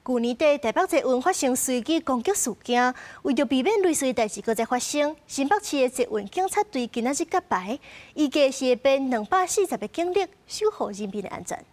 去年底台北捷运发生随机攻击事件，为着避免类似的代志搁再发生，新北市的捷运警察队今仔日揭牌，预计是会编240个警力守护人民的安全。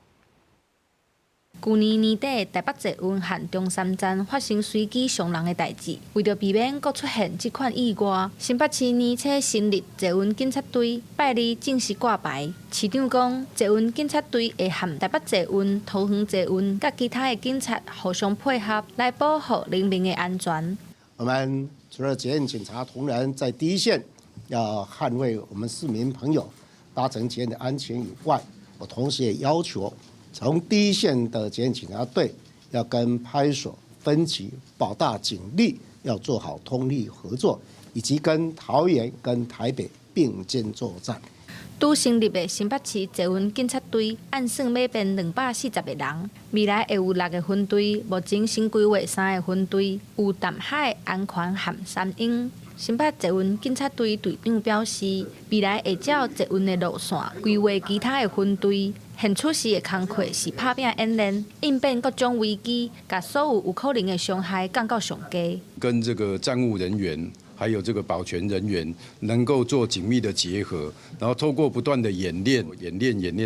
去年年底，台北捷运和中山站发生随机伤人的代志，为着避免再出现这款意外，新北市年初成立捷运警察队，拜日正式挂牌。市长讲，捷运警察队会和台北捷运、桃园捷运甲其他的警察互相配合，来保护人民的安全。我们除了捷运警察同仁在第一线要捍卫我们市民朋友搭乘捷运的安全以外，我同时也要求。 从第一线的捷运警察队要跟派出所分级保大警力要做好通力合作，以及跟桃园、跟台北并肩作战。拄成立的新北市捷运警察队，按算要编240个人，未来会有6个分队，目前先规划3个分队，有淡海、安宽和三英。 新北捷运警察队队长表示，未来会照捷运的路线规划其他的分队。现出事的工作是拍拼演练，应变各种危机，把所有可能的伤害降到上低。跟这个站务人员还有这个保全人员能够做紧密的结合，然后透过不断的演练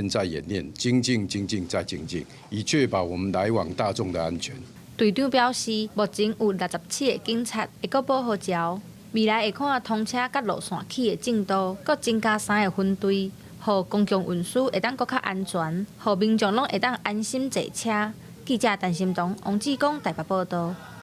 再演练，精进再精进，以确保我们来往大众的安全。队长表示，目前有67个警察会搁保护条。 未来会看通车甲路线起的进度，搁增加3个分队，互公共运输会当搁较安全，互民众拢会当安心坐车。记者陈心彤、王志光台北报道。